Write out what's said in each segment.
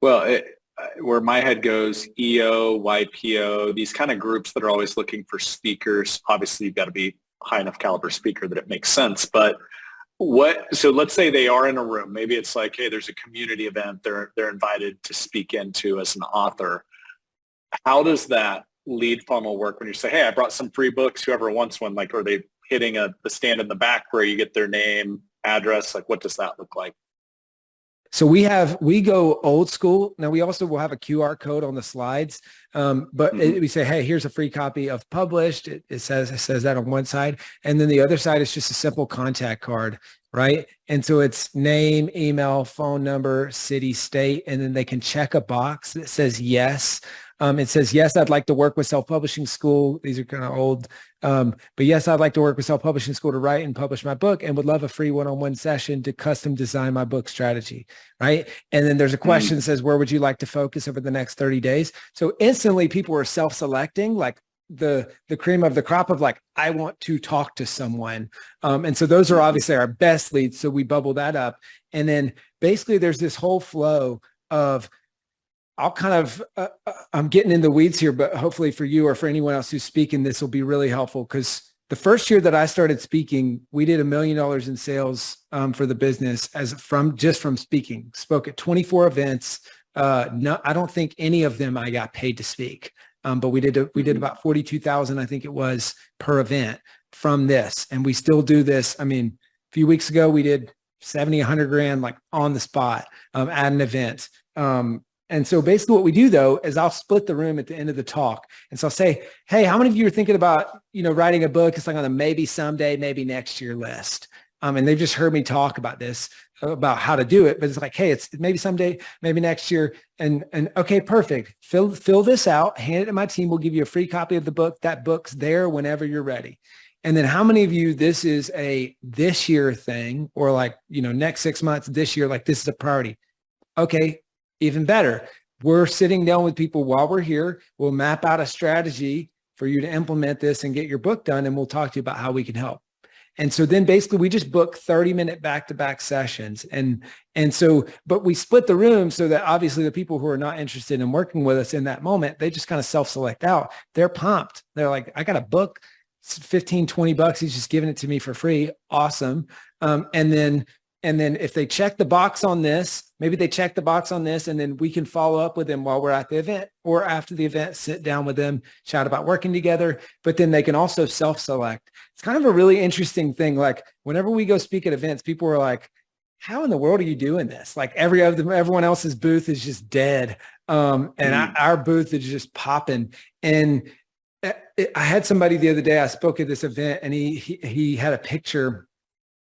Well, where my head goes, EO, YPO, these kind of groups that are always looking for speakers. Obviously, you've got to be high enough caliber speaker that it makes sense. But so let's say they are in a room. Maybe it's like, hey, there's a community event they're invited to speak into as an author. How does that lead funnel work when you say, hey, I brought some free books, whoever wants one? Like, are they hitting the stand in the back where you get their name, address? Like, what does that look like? So we go old school. Now we also will have a QR code on the slides, but we say, hey, here's a free copy of Published. It says that on one side, and then the other side is just a simple contact card, right? And so it's name, email, phone number, city, state, and then they can check a box that says yes. It says, yes, I'd like to work with Self-Publishing School. These are kind of old, but yes, I'd like to work with Self-Publishing School to write and publish my book and would love a free one-on-one session to custom design my book strategy, right? And then there's a question that says, where would you like to focus over the next 30 days? So instantly people are self-selecting, like the cream of the crop of like, I want to talk to someone. And so those are obviously our best leads. So we bubble that up. And then basically there's this whole flow of, I'll kind of, I'm getting in the weeds here, but hopefully for you or for anyone else who's speaking, this will be really helpful, because the first year that I started speaking, we did $1 million in sales for the business just from speaking. Spoke at 24 events. No, I don't think any of them I got paid to speak, but we did about 42,000, I think it was, per event from this, and we still do this. I mean, a few weeks ago we did 70, 100 grand, like on the spot at an event. And so basically what we do though, is I'll split the room at the end of the talk. And so I'll say, hey, how many of you are thinking about, writing a book? It's like on the maybe someday, maybe next year list. And they've just heard me talk about this, about how to do it, but it's like, hey, it's maybe someday, maybe next year. And okay, perfect. Fill this out, hand it to my team. We'll give you a free copy of the book. That book's there whenever you're ready. And then how many of you, this is a this year thing, or like, next 6 months, this year, like this is a priority. Okay. Even better, we're sitting down with people while we're here. We'll map out a strategy for you to implement this and get your book done, and we'll talk to you about how we can help. And so then basically we just book 30-minute back-to-back sessions. And so, but we split the room so that obviously the people who are not interested in working with us in that moment, they just kind of self-select out. They're pumped. They're like, I got a book, it's 15, 20 bucks. He's just giving it to me for free. Awesome. And then if they check the box on this, maybe they check the box on this, and then we can follow up with them while we're at the event or after the event, sit down with them, chat about working together. But then they can also self-select. It's kind of a really interesting thing. Like whenever we go speak at events, people are like, how in the world are you doing this? Like everyone else's booth is just dead. Our booth is just popping. And I had somebody the other day, I spoke at this event, and he had a picture.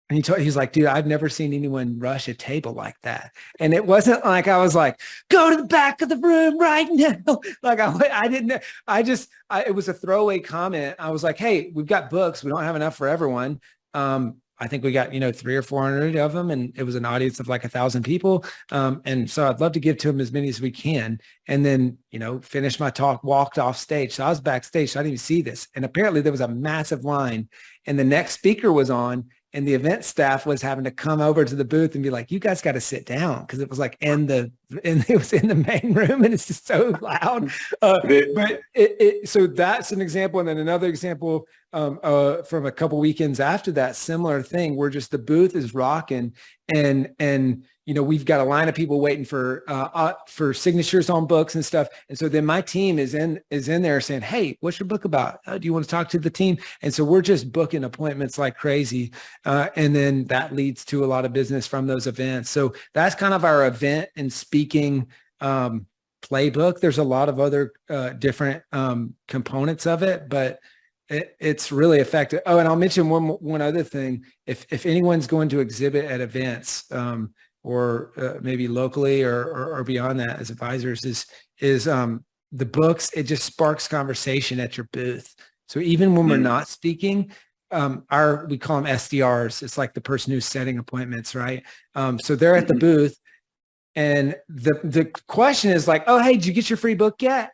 And he's like, dude, I've never seen anyone rush a table like that. And it wasn't like I was like, go to the back of the room right now. Like it was a throwaway comment. I was like, hey, we've got books. We don't have enough for everyone. I think we got, 300 or 400 of them. And it was an audience of like 1,000 people. And so I'd love to give to them as many as we can. And then, finished my talk, walked off stage. So I was backstage. So I didn't even see this. And apparently there was a massive line, and the next speaker was on. And the event staff was having to come over to the booth and be like, you guys got to sit down. Cause it was like and it was in the main room, and it's just so loud. So that's an example. And then another example from a couple weekends after that, similar thing, where just the booth is rocking, and we've got a line of people waiting for signatures on books and stuff. And so then my team is in there saying, hey, what's your book about? Do you want to talk to the team? And so we're just booking appointments like crazy. And then that leads to a lot of business from those events. So that's kind of our event and speaking playbook. There's a lot of other different components of it, but it's really effective. Oh, and I'll mention one other thing. If anyone's going to exhibit at events, or maybe locally or beyond that as advisors, is the books, it just sparks conversation at your booth. So even when we're not speaking, we call them SDRs. It's like the person who's setting appointments, right? So they're at the booth, and the question is like, oh, hey, did you get your free book yet?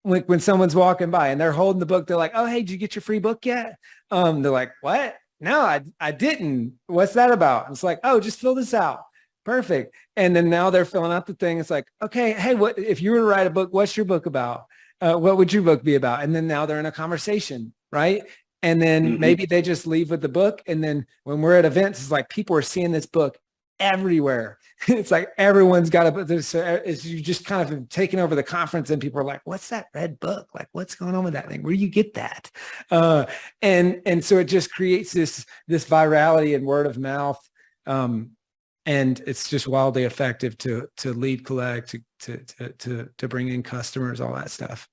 When someone's walking by and they're holding the book, they're like, oh, hey, did you get your free book yet? They're like, what? No, I didn't. What's that about? And it's like, oh, just fill this out. perfect. And then now they're filling out the thing. It's like, okay, hey, what if you were to write a book? What's your book about? What would your book be about? And then now they're in a conversation, right? And then maybe they just leave with the book. And then when we're at events, it's like people are seeing this book everywhere. It's like everyone's got a book. It's you just kind of taking over the conference, and people are like, "What's that red book? Like, what's going on with that thing? Where do you get that?" And so it just creates this virality and word of mouth, and it's just wildly effective to lead collect, to bring in customers, all that stuff.